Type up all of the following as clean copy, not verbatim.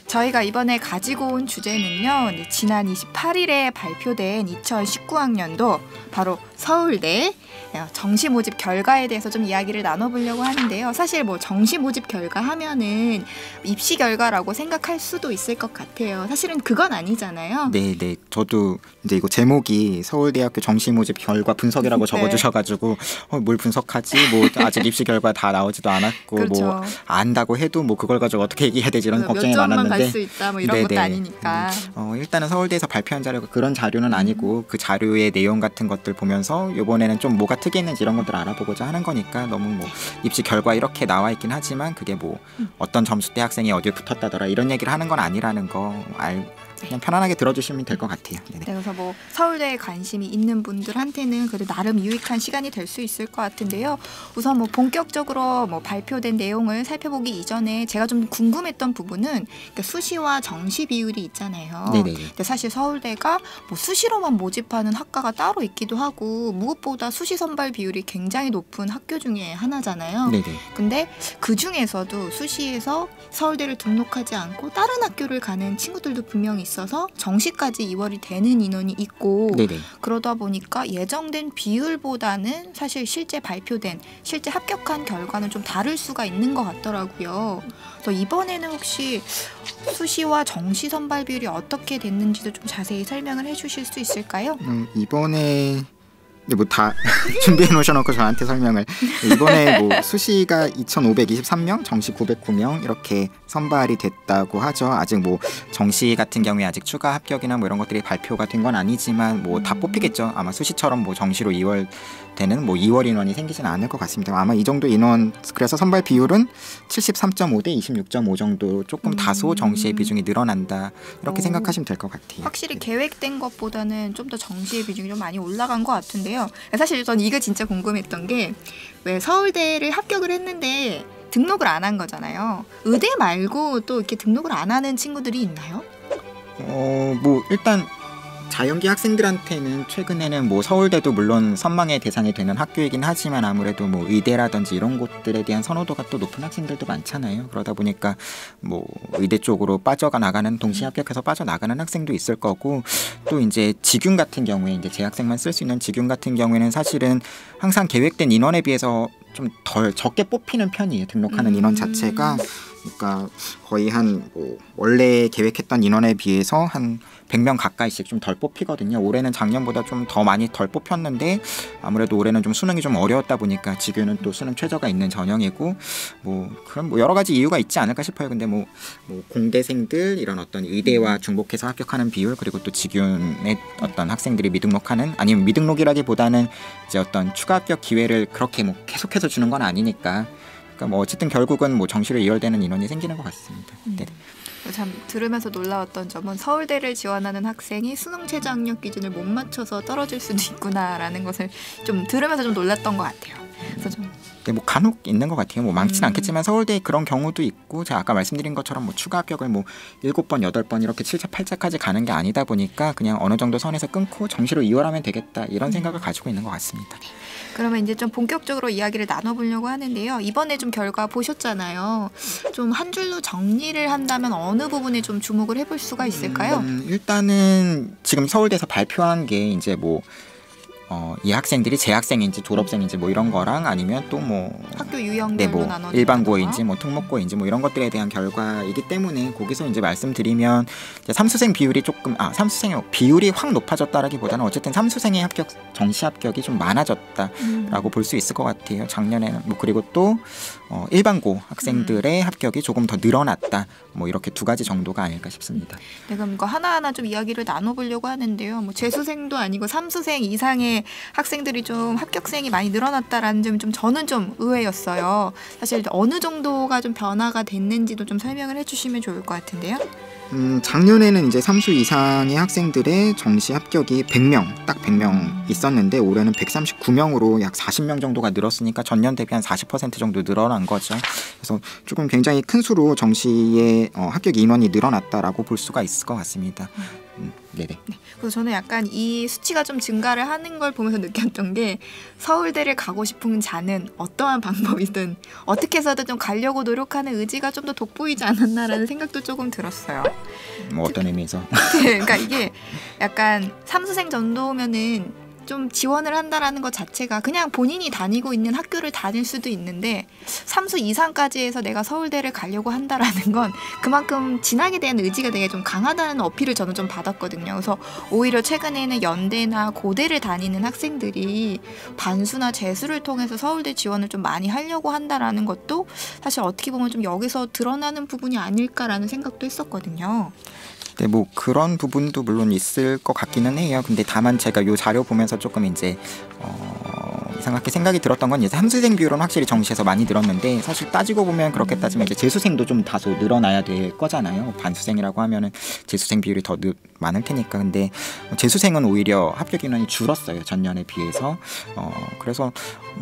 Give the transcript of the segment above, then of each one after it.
저희가 이번에 가지고 온 주제는요. 지난 28일에 발표된 2019학년도 바로 서울대 정시 모집 결과에 대해서 좀 이야기를 나눠보려고 하는데요. 사실 뭐 정시 모집 결과 하면은 입시 결과라고 생각할 수도 있을 것 같아요. 사실은 그건 아니잖아요. 네. 저도 이제 이거 제목이 서울대학교 정시 모집 결과 분석이라고 적어주셔가지고 뭘 분석하지? 뭐 아직 입시 결과 다 나오지도 않았고 그렇죠. 뭐 안다고 해도 뭐 그걸 가지고 어떻게 얘기해야 되지 이런 걱정이 몇 점만 많았는데 갈 수 있다 뭐 이런 것도 아니니까. 일단은 서울대에서 발표한 자료가 그런 자료는 아니고 그 자료의 내용 같은 것들 보면서 이번에는 좀 뭐가 특이했는지 이런 것들을 알아보고자 하는 거니까 너무 뭐 입시 결과 이렇게 나와 있긴 하지만 그게 뭐 어떤 점수대 학생이 어디에 붙었다더라 이런 얘기를 하는 건 아니라는 거 그냥 편안하게 들어주시면 될 것 같아요. 네, 그래서 뭐 서울대에 관심이 있는 분들한테는 그래도 나름 유익한 시간이 될 수 있을 것 같은데요. 우선 뭐 본격적으로 뭐 발표된 내용을 살펴보기 이전에 제가 좀 궁금했던 부분은 그러니까 수시와 정시 비율이 있잖아요. 네네. 근데 사실 서울대가 뭐 수시로만 모집하는 학과가 따로 있기도 하고 무엇보다 수시 선발 비율이 굉장히 높은 학교 중에 하나잖아요. 네네. 근데 그 중에서도 수시에서 서울대를 등록하지 않고 다른 학교를 가는 친구들도 분명히 있어서 정시까지 2월이 되는 인원이 있고 네네. 그러다 보니까 예정된 비율보다는 사실 실제 발표된 실제 합격한 결과는 좀 다를 수가 있는 것 같더라고요. 그래서 이번에는 혹시 수시와 정시 선발 비율이 어떻게 됐는지도 좀 자세히 설명을 해주실 수 있을까요? 이번에 뭐 다 준비해 놓으셔놓고 저한테 설명을 이번에 뭐 수시가 2,523명, 정시 909명 이렇게 선발이 됐다고 하죠. 아직 뭐 정시 같은 경우에 아직 추가 합격이나 뭐 이런 것들이 발표가 된 건 아니지만 뭐 다 뽑히겠죠. 아마 수시처럼 뭐 정시로 2월 되는 뭐 2월 인원이 생기지는 않을 것 같습니다. 아마 이 정도 인원 그래서 선발 비율은 73.5 대 26.5 정도 조금 다소 정시의 비중이 늘어난다 이렇게 생각하시면 될 것 같아요. 확실히 계획된 것보다는 좀 더 정시의 비중이 좀 많이 올라간 것 같은데요. 사실 전 이거 진짜 궁금했던 게 왜 서울대를 합격을 했는데 등록을 안 한 거잖아요. 의대 말고 또 이렇게 등록을 안 하는 친구들이 있나요? 뭐 일단 자연계 학생들한테는 최근에는 뭐 서울대도 물론 선망의 대상이 되는 학교이긴 하지만 아무래도 뭐 의대라든지 이런 곳들에 대한 선호도가 또 높은 학생들도 많잖아요. 그러다 보니까 뭐 의대 쪽으로 빠져나가는 동시 합격해서 빠져나가는 학생도 있을 거고 또 이제 직윤 같은 경우에 이제 재학생만 쓸 수 있는 직윤 같은 경우에는 사실은 항상 계획된 인원에 비해서 좀 덜 적게 뽑히는 편이에요. 등록하는 인원 자체가. 그러니까 거의 한 뭐 원래 계획했던 인원에 비해서 한 100명 가까이씩 좀 덜 뽑히거든요. 올해는 작년보다 좀 더 많이 덜 뽑혔는데 아무래도 올해는 좀 수능이 좀 어려웠다 보니까 직윤은 또 수능 최저가 있는 전형이고 뭐 그런 뭐 여러 가지 이유가 있지 않을까 싶어요. 근데 뭐 공대생들 이런 어떤 의대와 중복해서 합격하는 비율 그리고 또 직윤의 어떤 학생들이 미등록하는 아니면 미등록이라기보다는 이제 어떤 추가 합격 기회를 그렇게 뭐 계속해서 주는 건 아니니까 그러니까 뭐 어쨌든 결국은 뭐 정시로 이월되는 인원이 생기는 것 같습니다. 네. 참 들으면서 놀라웠던 점은 서울대를 지원하는 학생이 수능 최저 학력 기준을 못 맞춰서 떨어질 수도 있구나라는 것을 좀 들으면서 좀 놀랐던 것 같아요. 그래서 좀 네, 뭐 간혹 있는 것 같아요. 뭐 많지는 않겠지만 서울대에 그런 경우도 있고 제가 아까 말씀드린 것처럼 뭐 추가 합격을 뭐 7번, 8번 이렇게 7차, 8차까지 가는 게 아니다 보니까 그냥 어느 정도 선에서 끊고 정시로 이월하면 되겠다 이런 생각을 가지고 있는 것 같습니다. 그러면 이제 좀 본격적으로 이야기를 나눠보려고 하는데요. 이번에 좀 결과 보셨잖아요. 좀 한 줄로 정리를 한다면 어느 부분에 좀 주목을 해볼 수가 있을까요? 일단은 지금 서울대에서 발표한 게 이제 뭐 이 학생들이 재학생인지 졸업생인지 뭐 이런 거랑 아니면 또 뭐 학교 유형별로 뭐 나눠진다던가 일반고인지 뭐 특목고인지 뭐 이런 것들에 대한 결과이기 때문에 거기서 이제 말씀드리면 이제 삼수생 비율이 조금 삼수생의 비율이 확 높아졌다라기보다는 어쨌든 삼수생의 합격 정시 합격이 좀 많아졌다라고 볼 수 있을 것 같아요. 작년에는 뭐 그리고 또 일반고 학생들의 합격이 조금 더 늘어났다. 뭐 이렇게 두 가지 정도가 아닐까 싶습니다. 네, 그럼 이거 하나하나 좀 이야기를 나눠보려고 하는데요. 뭐 재수생도 아니고 삼수생 이상의 학생들이 좀 합격생이 많이 늘어났다라는 점이 좀 저는 좀 의외였어요. 사실 어느 정도가 좀 변화가 됐는지도 좀 설명을 해주시면 좋을 것 같은데요. 작년에는 이제 3수 이상의 학생들의 정시 합격이 100명, 딱 100명 있었는데 올해는 139명으로 약 40명 정도가 늘었으니까 전년 대비 한 40% 정도 늘어난 거죠. 그래서 조금 굉장히 큰 수로 정시의 합격 인원이 늘어났다라고 볼 수가 있을 것 같습니다. 네네. 네. 그래서 저는 약간 이 수치가 좀 증가를 하는 걸 보면서 느꼈던 게 서울대를 가고 싶은 자는 어떠한 방법이든 어떻게 해서든 좀 가려고 노력하는 의지가 좀 더 돋보이지 않았나라는 생각도 조금 들었어요. 뭐 어떤 의미에서? 네, 그러니까 이게 약간 삼수생 정도면은 좀 지원을 한다라는 것 자체가 그냥 본인이 다니고 있는 학교를 다닐 수도 있는데 삼수 이상까지 해서 내가 서울대를 가려고 한다라는 건 그만큼 진학에 대한 의지가 되게 좀 강하다는 어필을 저는 좀 받았거든요. 그래서 오히려 최근에는 연대나 고대를 다니는 학생들이 반수나 재수를 통해서 서울대 지원을 좀 많이 하려고 한다라는 것도 사실 어떻게 보면 좀 여기서 드러나는 부분이 아닐까라는 생각도 했었거든요. 네, 뭐 그런 부분도 물론 있을 것 같기는 해요. 근데 다만 제가 요 자료 보면서 조금 이제 이상하게 생각이 들었던 건 이제 삼수생 비율은 확실히 정시에서 많이 늘었는데 사실 따지고 보면 그렇게 따지면 이제 재수생도 좀 다소 늘어나야 될 거잖아요. 반수생이라고 하면은 재수생 비율이 더 많을 테니까. 근데 재수생은 오히려 합격 인원이 줄었어요. 전년에 비해서. 그래서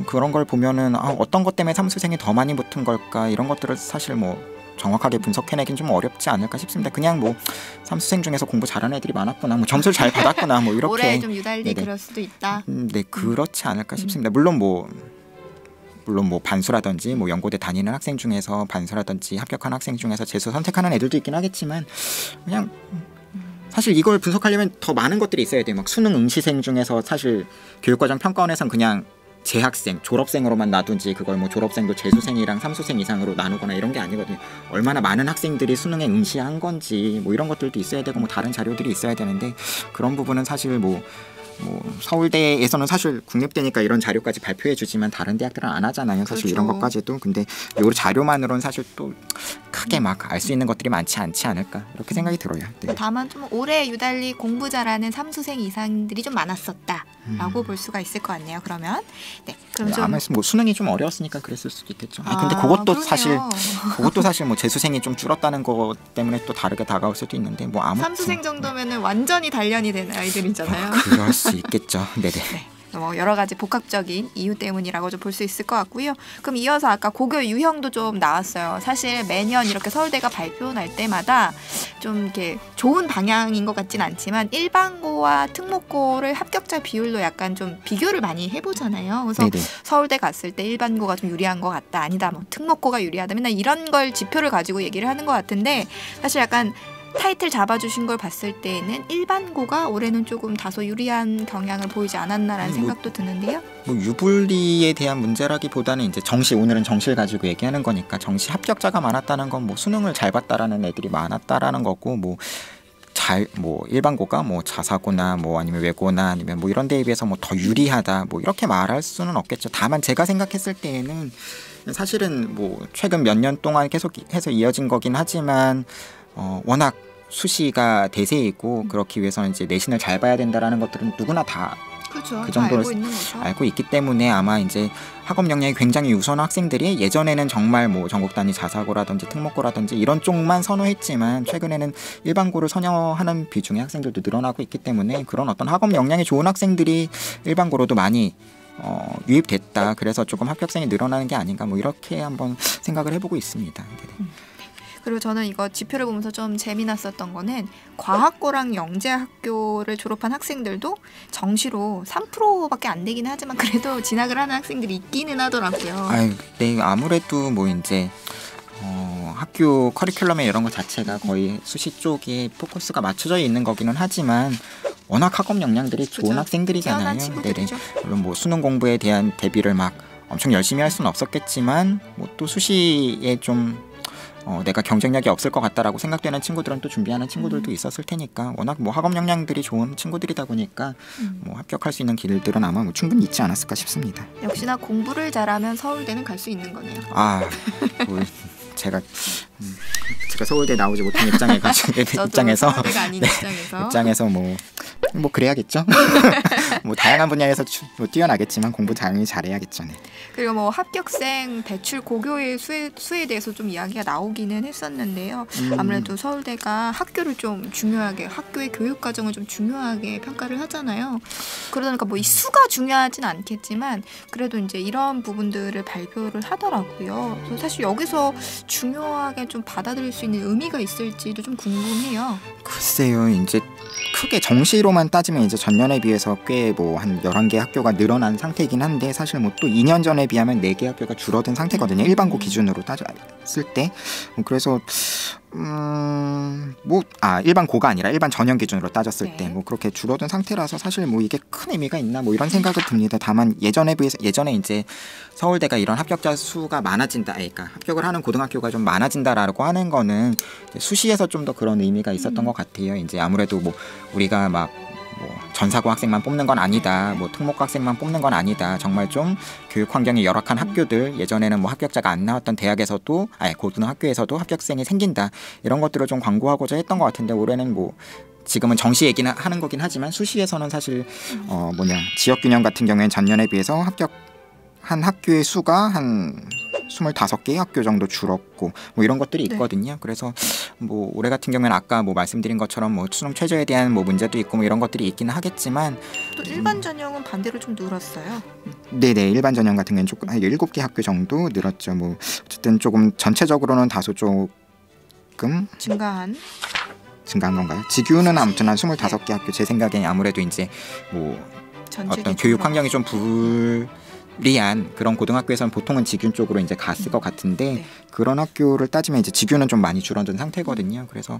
그런 걸 보면은 어떤 것 때문에 삼수생이 더 많이 붙은 걸까 이런 것들을 사실 뭐 정확하게 분석해내긴 좀 어렵지 않을까 싶습니다. 그냥 뭐 삼수생 중에서 공부 잘하는 애들이 많았구나, 뭐 점수를 잘 받았구나, 뭐 이렇게 올해 좀 유달리 그럴 수도 있다. 네, 그렇지 않을까 싶습니다. 물론 뭐 반수라든지 뭐 연고대 다니는 학생 중에서 반수라든지 합격한 학생 중에서 재수 선택하는 애들도 있긴 하겠지만 그냥 사실 이걸 분석하려면 더 많은 것들이 있어야 돼요. 막 수능 응시생 중에서 사실 교육과정 평가원에선 그냥 재학생, 졸업생으로만 놔둔지 그걸 뭐 졸업생도 재수생이랑 삼수생 이상으로 나누거나 이런 게 아니거든요. 얼마나 많은 학생들이 수능에 응시한 건지 뭐 이런 것들도 있어야 되고 뭐 다른 자료들이 있어야 되는데 그런 부분은 사실 뭐 서울대에서는 사실 국립대니까 이런 자료까지 발표해 주지만 다른 대학들은 안 하잖아요. 사실 그렇죠. 이런 것까지도. 근데 요 자료만으로는 사실 또 크게 막 알 수 있는 것들이 많지 않지 않을까 이렇게 생각이 들어요. 네. 다만 좀 올해 유달리 공부 잘하는 삼수생 이상들이 좀 많았었다라고 볼 수가 있을 것 같네요. 그러면 그럼 좀 아마 뭐 수능이 좀 어려웠으니까 그랬을 수도 있겠죠. 근데 그것도 사실 뭐 재수생이 좀 줄었다는 것 때문에 또 다르게 다가올 수도 있는데 뭐 아무튼 삼수생 정도면은 완전히 단련이 된 아이들이잖아요. 그럴 수 있겠죠. 네네. 네. 뭐 여러 가지 복합적인 이유 때문이라고 좀 볼 수 있을 것 같고요. 그럼 이어서 아까 고교 유형도 좀 나왔어요. 사실 매년 이렇게 서울대가 발표 날 때마다 좀 이렇게 좋은 방향인 것 같진 않지만 일반고와 특목고를 합격자 비율로 약간 좀 비교를 많이 해보잖아요. 그래서 네네. 서울대 갔을 때 일반고가 좀 유리한 것 같다. 아니다. 뭐 특목고가 유리하다. 맨날 이런 걸 지표를 가지고 얘기를 하는 것 같은데 사실 약간 타이틀 잡아주신 걸 봤을 때에는 일반고가 올해는 조금 다소 유리한 경향을 보이지 않았나라는 생각도 드는데요. 뭐 유불리에 대한 문제라기보다는 이제 오늘은 정시를 가지고 얘기하는 거니까 정시 합격자가 많았다는 건 뭐 수능을 잘 봤다라는 애들이 많았다라는 거고 뭐 일반고가 뭐 자사고나 뭐 아니면 외고나 아니면 뭐 이런 데에 비해서 뭐 더 유리하다 뭐 이렇게 말할 수는 없겠죠. 다만 제가 생각했을 때에는 사실은 뭐 최근 몇 년 동안 계속해서 이어진 거긴 하지만 워낙 수시가 대세이고 그렇기 위해서는 이제 내신을 잘 봐야 된다라는 것들은 누구나 다 그렇죠. 그 정도로 알고 있는 거죠. 알고 있기 때문에 아마 이제 학업 역량이 굉장히 우수한 학생들이 예전에는 정말 뭐 전국 단위 자사고라든지 특목고라든지 이런 쪽만 선호했지만 최근에는 일반고를 선호하는 비중의 학생들도 늘어나고 있기 때문에 그런 어떤 학업 역량이 좋은 학생들이 일반고로도 많이 유입됐다. 그래서 조금 합격생이 늘어나는 게 아닌가 뭐 이렇게 한번 생각을 해보고 있습니다. 그리고 저는 이거 지표를 보면서 좀 재미났었던 거는 과학고랑 영재학교를 졸업한 학생들도 정시로 3%밖에 안 되긴 하지만 그래도 진학을 하는 학생들이 있기는 하더라고요. 네, 아무래도 뭐 이제 학교 커리큘럼의 이런 것 자체가 거의 수시 쪽에 포커스가 맞춰져 있는 거기는 하지만 워낙 학업 역량들이 좋은 그렇죠. 학생들이잖아요. 뛰어난 친구들이죠. 물론 뭐 수능 공부에 대한 대비를 막 엄청 열심히 할 수는 없었겠지만 뭐 또 수시에 좀 내가 경쟁력이 없을 것 같다라고 생각되는 친구들은 또 준비하는 친구들도 있었을 테니까 워낙 뭐 학업 역량들이 좋은 친구들이다 보니까 뭐 합격할 수 있는 길들은 아마 뭐 충분히 있지 않았을까 싶습니다. 역시나 공부를 잘하면 서울대는 갈 수 있는 거네요. 뭐 제가 서울대 나오지 못한 입장에서 서울대가 아닌 입장에서 뭐 그래야겠죠. 뭐 다양한 분야에서 뛰어나겠지만 공부 당연히 잘해야겠죠. 네. 그리고 뭐 합격생 배출 고교의 수에 대해서 좀 이야기가 나오기는 했었는데요. 아무래도 서울대가 학교를 좀 중요하게 학교의 교육 과정을 좀 중요하게 평가를 하잖아요. 그러다 보니까 뭐 이 수가 중요하진 않겠지만 그래도 이제 이런 부분들을 발표를 하더라고요. 그래서 사실 여기서 중요하게 좀 받아들일 수 있는 의미가 있을지도 좀 궁금해요. 글쎄요, 이제 크게 정시로만 따지면 이제 전년에 비해서 꽤 뭐 한 11개 학교가 늘어난 상태이긴 한데 사실 뭐 또 2년 전에 비하면 4개 학교가 줄어든 상태거든요. 일반고 기준으로 따졌을 때. 그래서 일반고가 아니라 일반 전형 기준으로 따졌을 때 뭐 그렇게 줄어든 상태라서 사실 뭐 이게 큰 의미가 있나 뭐 이런 생각이 듭니다. 다만 예전에 이제 서울대가 이런 합격자 수가 많아진다, 그러니까 합격을 하는 고등학교가 좀 많아진다라고 하는 거는 수시에서 좀 더 그런 의미가 있었던 것 같아요. 이제 아무래도 뭐 우리가 막 뭐 전사고 학생만 뽑는 건 아니다, 뭐 특목고 학생만 뽑는 건 아니다. 정말 좀 교육 환경이 열악한 학교들, 예전에는 뭐 합격자가 안 나왔던 대학에서도 고등학교에서도 합격생이 생긴다, 이런 것들을 좀 광고하고자 했던 것 같은데 올해는 뭐 지금은 정시 얘기는 하는 거긴 하지만 수시에서는 사실 지역균형 같은 경우에는 전년에 비해서 합격한 학교의 수가 한 25개 학교 정도 줄었고 뭐 이런 것들이 있거든요. 그래서 뭐 올해 같은 경우에는 아까 뭐 말씀드린 것처럼 뭐 수능 최저에 대한 뭐 문제도 있고 뭐 이런 것들이 있기는 하겠지만 또 일반 전형은 반대로 좀 늘었어요. 네네, 일반 전형 같은 경우는 조금 한 7개 학교 정도 늘었죠. 뭐 어쨌든 조금 전체적으로는 다소 조금 증가한 건가요? 지규는 아무튼 한 25개 학교, 제 생각에 아무래도 이제 뭐 어떤 교육 환경이 좀 불리한 그런 고등학교에서는 보통은 지균 쪽으로 이제 갔을 것 같은데 그런 학교를 따지면 이제 지균은 좀 많이 줄어든 상태거든요. 그래서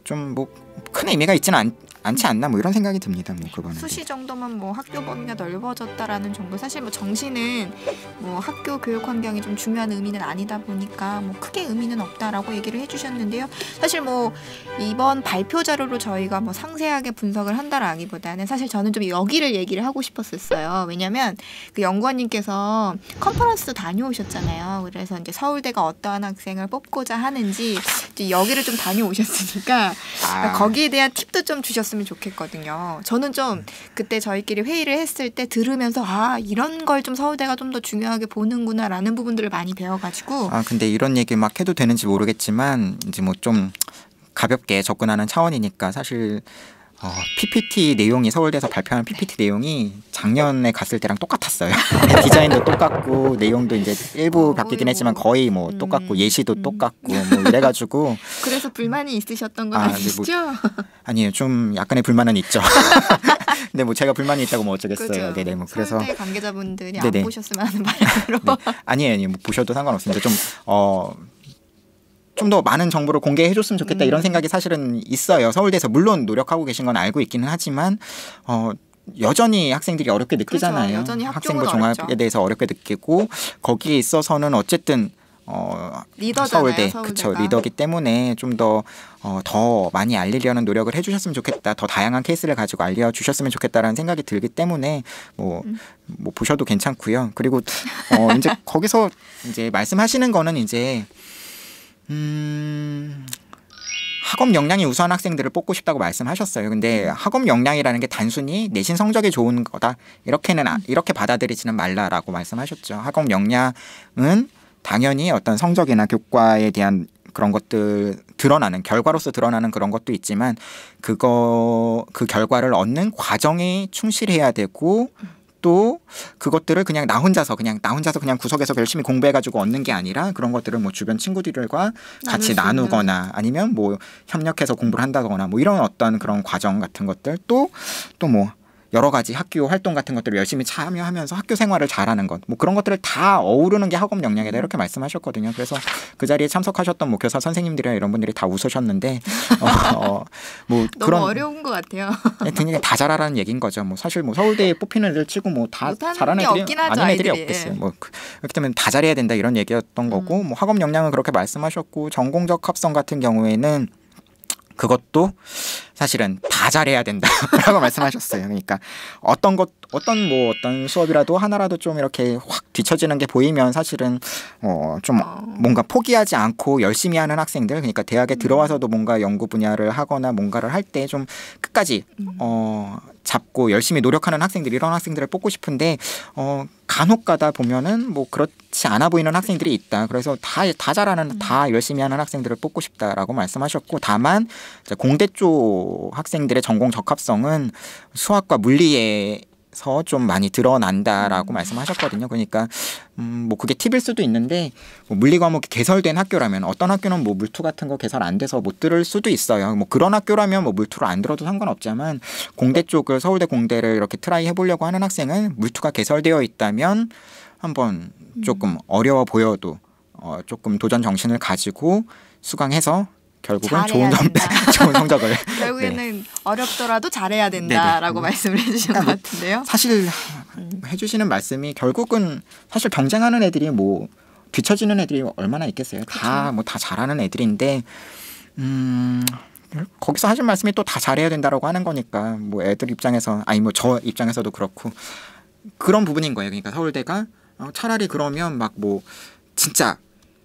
좀 뭐 큰 의미가 있지는 않지 않나 뭐 이런 생각이 듭니다. 뭐 그거는 수시 정도만 뭐 학교 범위가 넓어졌다라는 정도. 사실 뭐 정시는 뭐 학교 교육 환경이 좀 중요한 의미는 아니다 보니까 뭐 크게 의미는 없다라고 얘기를 해주셨는데요. 사실 뭐 이번 발표 자료로 저희가 뭐 상세하게 분석을 한다라기보다는 사실 저는 좀 여기를 얘기를 하고 싶었었어요. 왜냐하면 그 연구원님께서 컨퍼런스도 다녀오셨잖아요. 그래서 이제 서울대가 어떠한 학생을 뽑고자 하는지 이제 여기를 좀 다녀오셨으니까 거기에 대한 팁도 좀 주셨으면 좋겠거든요. 저는 좀 그때 저희끼리 회의를 했을 때 들으면서 이런 걸 좀 서울대가 좀 더 중요하게 보는구나라는 부분들을 많이 배워가지고 근데 이런 얘기 막 해도 되는지 모르겠지만 이제 뭐 좀 가볍게 접근하는 차원이니까 사실 PPT 내용이 서울대에서 발표한 PPT 내용이 작년에 갔을 때랑 똑같았어요. 디자인도 똑같고 내용도 이제 일부 바뀌긴 했지만 거의 뭐 똑같고 예시도 똑같고 뭐 이래가지고 그래서 불만이 있으셨던 건 아니시죠? 뭐, 아니에요, 좀 약간의 불만은 있죠. 근데 뭐 제가 불만이 있다고 뭐 어쩌겠어요. 그렇죠. 네네, 뭐 그래서 서울대 관계자분들이 안 보셨으면 하는 바람으로. 아니에요, 뭐 보셔도 상관없습니다. 좀 더 많은 정보를 공개해줬으면 좋겠다 이런 생각이 사실은 있어요. 서울대에서 물론 노력하고 계신 건 알고 있기는 하지만 여전히 학생들이 어렵게 느끼잖아요. 그렇죠. 여전히 학생부 종합에 대해서 어렵게 느끼고 거기에 있어서는 어쨌든 리더잖아요, 서울대 그쵸, 리더기 때문에 좀 더 많이 알리려는 노력을 해주셨으면 좋겠다. 더 다양한 케이스를 가지고 알려주셨으면 좋겠다라는 생각이 들기 때문에 뭐 보셔도 괜찮고요. 그리고 이제 거기서 이제 말씀하시는 거는 이제 학업 역량이 우수한 학생들을 뽑고 싶다고 말씀하셨어요. 근데 학업 역량이라는 게 단순히 내신 성적이 좋은 거다, 이렇게 받아들이지는 말라라고 말씀하셨죠. 학업 역량은 당연히 어떤 성적이나 교과에 대한 그런 것들 드러나는 결과로서 드러나는 그런 것도 있지만 그 결과를 얻는 과정에 충실해야 되고 또 그것들을 그냥 나 혼자서 그냥 구석에서 열심히 공부해가지고 얻는 게 아니라 그런 것들을 뭐 주변 친구들과 같이 나누거나 아니면 뭐 협력해서 공부를 한다거나 뭐 이런 어떤 그런 과정 같은 것들 또 뭐 여러 가지 학교 활동 같은 것들을 열심히 참여하면서 학교 생활을 잘하는 것, 뭐 그런 것들을 다 어우르는 게 학업 역량이다 이렇게 말씀하셨거든요. 그래서 그 자리에 참석하셨던 뭐 교사 선생님들이나 이런 분들이 다 웃으셨는데 뭐 너무 그런 어려운 것 같아요. 그냥 다 잘하라는 얘기인 거죠. 뭐 사실 뭐 서울대에 뽑히는 애들 치고 뭐 다 잘하는 애들이 아닌 애들이 없겠어요. 뭐 그렇기 때문에 다 잘해야 된다 이런 얘기였던 거고 뭐 학업 역량은 그렇게 말씀하셨고 전공적 합성 같은 경우에는 그것도 사실은 다 잘해야 된다라고 말씀하셨어요. 그러니까 어떤 수업이라도 하나라도 좀 이렇게 확 뒤처지는 게 보이면 사실은 좀 뭔가 포기하지 않고 열심히 하는 학생들, 그러니까 대학에 들어와서도 뭔가 연구 분야를 하거나 뭔가를 할 때 좀 끝까지 잡고 열심히 노력하는 학생들, 이런 학생들을 뽑고 싶은데 간혹 가다 보면은 뭐 그렇지 않아 보이는 학생들이 있다. 그래서 다 잘하는 다 열심히 하는 학생들을 뽑고 싶다라고 말씀하셨고, 다만 이제 공대 쪽 학생들의 전공 적합성은 수학과 물리에 좀 많이 드러난다라고 말씀하셨거든요. 그러니까 뭐 그게 팁일 수도 있는데 뭐 물리 과목이 개설된 학교라면 어떤 학교는 뭐 물투 같은 거 개설 안 돼서 못 들을 수도 있어요. 뭐 그런 학교라면 뭐 물투를 안 들어도 상관없지만 공대 쪽을 서울대 공대를 이렇게 트라이 해보려고 하는 학생은 물투가 개설되어 있다면 한번 조금 어려워 보여도 조금 도전 정신을 가지고 수강해서 결국은 좋은 성적을 결국에는 네. 어렵더라도 잘해야 된다라고 말씀을 해주신 것 같은데요. 사실 해주시는 말씀이 결국은 사실 경쟁하는 애들이 뭐 뒤처지는 애들이 얼마나 있겠어요. 다 뭐 다 잘하는 애들인데 거기서 하신 말씀이 또 다 잘해야 된다라고 하는 거니까 뭐 애들 입장에서 아니 뭐 저 입장에서도 그렇고 그런 부분인 거예요. 그러니까 서울대가 차라리 그러면 막 뭐 진짜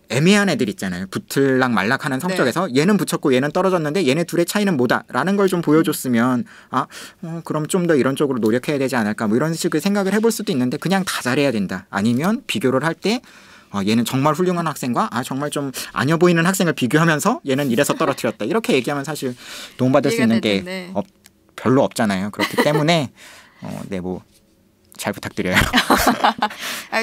애매한 애들 있잖아요. 붙을락 말락하는 성적에서 네. 얘는 붙였고 얘는 떨어졌는데 얘네 둘의 차이는 뭐다라는 걸 좀 보여줬으면 그럼 좀 더 이런 쪽으로 노력해야 되지 않을까 뭐 이런 식의 생각을 해볼 수도 있는데 그냥 다 잘해야 된다. 아니면 비교를 할 때 얘는 정말 훌륭한 학생과 정말 좀 아녀 보이는 학생을 비교하면서 얘는 이래서 떨어뜨렸다. 이렇게 얘기하면 사실 도움받을 수 있는 게 별로 없잖아요. 그렇기 때문에 네, 뭐 잘 부탁드려요.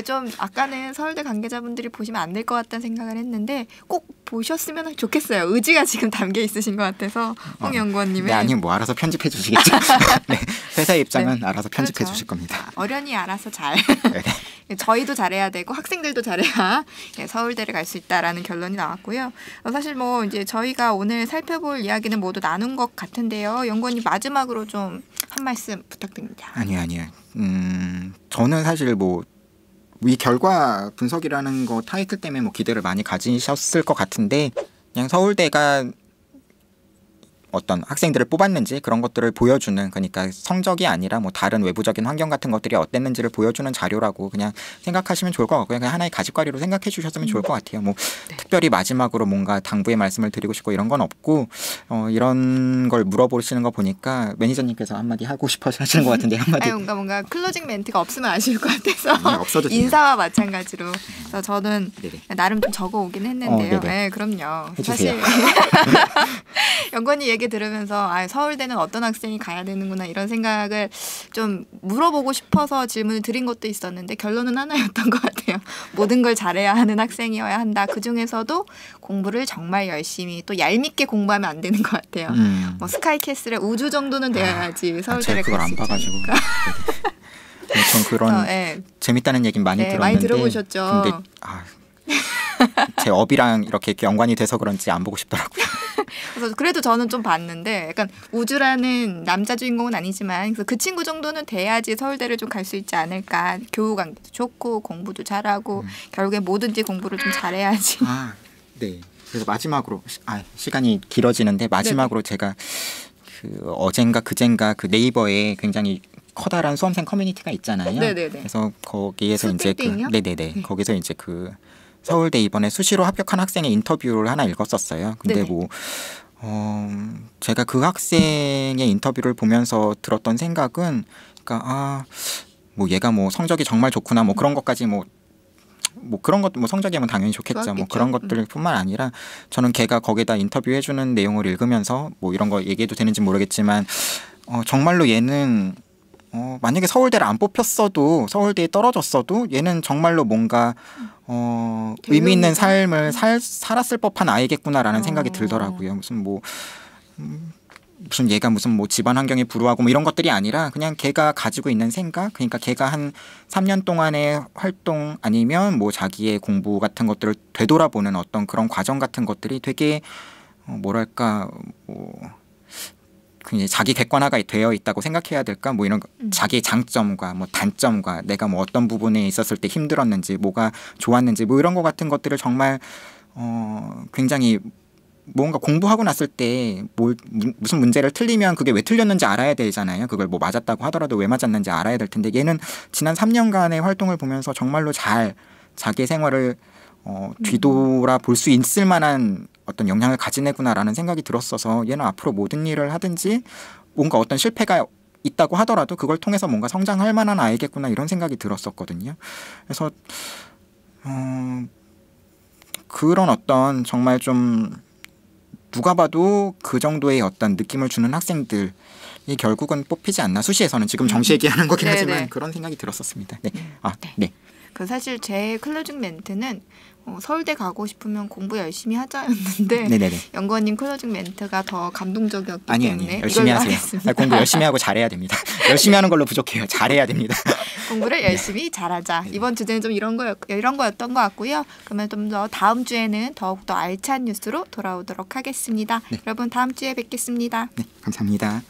좀 아까는 서울대 관계자분들이 보시면 안 될 것 같다는 생각을 했는데 꼭 보셨으면 좋겠어요. 의지가 지금 담겨 있으신 것 같아서 홍 연구원님은. 네, 아니 뭐 알아서 편집해 주시겠죠. 네, 회사 입장은 네. 알아서 편집해 그렇죠. 주실 겁니다. 어련히 알아서 잘. 네. 저희도 잘해야 되고 학생들도 잘해야 서울대를 갈 수 있다라는 결론이 나왔고요. 사실 뭐 이제 저희가 오늘 살펴볼 이야기는 모두 나눈 것 같은데요. 연구원님 마지막으로 좀 한 말씀 부탁드립니다. 아니요. 저는 사실 뭐 이 결과 분석이라는 거 타이틀 때문에 뭐 기대를 많이 가지셨을 것 같은데 그냥 서울대가 어떤 학생들을 뽑았는지 그런 것들을 보여주는 그러니까 성적이 아니라 뭐 다른 외부적인 환경 같은 것들이 어땠는지를 보여주는 자료라고 그냥 생각하시면 좋을 것 같고요. 그냥 하나의 가짓거리로 생각해 주셨으면 좋을 것 같아요. 뭐 네. 특별히 마지막으로 뭔가 당부의 말씀을 드리고 싶고 이런 건 없고 이런 걸 물어보시는 거 보니까 매니저님께서 한마디 하고 싶어 하시는 것 같은데 한마디. 뭔가 클로징 멘트가 없으면 아쉬울 것 같아서 인사와 마찬가지로 그래서 저는 네네. 나름 좀 적어오긴 했는데요. 네, 그럼요. 해주세요. 사실 연구원님 얘기 들으면서 서울대는 어떤 학생이 가야 되는구나 이런 생각을 좀 물어보고 싶어서 질문을 드린 것도 있었는데 결론은 하나였던 것 같아요. 모든 걸 잘해야 하는 학생이어야 한다. 그중에서도 공부를 정말 열심히 또 얄밉게 공부하면 안 되는 것 같아요. 뭐 스카이캐슬의 우주 정도는 되어야지 서울대를 갈 수 있으니까. 전 그런 재밌다는 얘기는 많이 들었는데 많이 들어보셨죠. 근데 제 업이랑 이렇게 연관이 돼서 그런지 안 보고 싶더라고요. 그래서 그래도 저는 좀 봤는데 약간 우주라는 남자 주인공은 아니지만 그래서 그 친구 정도는 돼야지 서울대를 좀 갈 수 있지 않을까. 교우 관계도 좋고 공부도 잘하고 결국에 뭐든지 공부를 좀 잘해야지. 네. 그래서 마지막으로 시간이 길어지는데 마지막으로 네네. 제가 그 어젠가 그젠가 그 네이버에 굉장히 커다란 수험생 커뮤니티가 있잖아요. 네네네. 그래서 거기에서 이제 네네네. 거기서 이제 그 서울대 이번에 수시로 합격한 학생의 인터뷰를 하나 읽었었어요. 근데 네네. 제가 그 학생의 인터뷰를 보면서 들었던 생각은 그러니까 뭐 얘가 뭐 성적이 정말 좋구나 뭐 그런 것까지 뭐 그런 것도 뭐 성적이면 당연히 좋겠죠. 좋았겠죠. 뭐 그런 것들뿐만 아니라 저는 걔가 거기다 인터뷰해주는 내용을 읽으면서 뭐 이런 거 얘기해도 되는지 모르겠지만 정말로 얘는 만약에 서울대를 안 뽑혔어도 서울대에 떨어졌어도 얘는 정말로 뭔가 의미 있는 삶을 살았을 법한 아이겠구나라는 생각이 들더라고요. 무슨 얘가 무슨 뭐 집안 환경이 불우하고 뭐 이런 것들이 아니라 그냥 걔가 가지고 있는 생각, 그러니까 걔가 한 3년 동안의 활동 아니면 뭐 자기의 공부 같은 것들을 되돌아보는 어떤 그런 과정 같은 것들이 되게 뭐랄까 뭐 그냥 자기 객관화가 되어 있다고 생각해야 될까? 뭐 이런 자기의 장점과 뭐 단점과 내가 뭐 어떤 부분에 있었을 때 힘들었는지 뭐가 좋았는지 뭐 이런 거 같은 것들을 정말 굉장히 뭔가 공부하고 났을 때 무슨 문제를 틀리면 그게 왜 틀렸는지 알아야 되잖아요. 그걸 뭐 맞았다고 하더라도 왜 맞았는지 알아야 될 텐데 얘는 지난 3년간의 활동을 보면서 정말로 잘 자기 생활을 뒤돌아 볼 수 있을 만한 어떤 영향을 가진 애구나라는 생각이 들었어서 얘는 앞으로 모든 일을 하든지 뭔가 어떤 실패가 있다고 하더라도 그걸 통해서 뭔가 성장할 만한 아이겠구나 이런 생각이 들었었거든요. 그래서 그런 어떤 정말 좀 누가 봐도 그 정도의 어떤 느낌을 주는 학생들이 이 결국은 뽑히지 않나 수시에서는 지금 정시 얘기하는 거긴 네네. 하지만 그런 생각이 들었었습니다. 네. 네. 그 사실 제 클로징 멘트는 서울대 가고 싶으면 공부 열심히 하자였는데 네네네. 연구원님 클로징 멘트가 더 감동적이었기 아니요. 때문에 열심히 이걸로 하세요. 하겠습니다. 공부 열심히 하고 잘해야 됩니다. 열심히 하는 걸로 부족해요. 잘해야 됩니다. 공부를 열심히 잘하자. 이번 주제는 좀 이런 거였던 것 같고요. 그러면 좀 더 다음 주에는 더욱더 알찬 뉴스로 돌아오도록 하겠습니다. 네. 여러분 다음 주에 뵙겠습니다. 네, 감사합니다.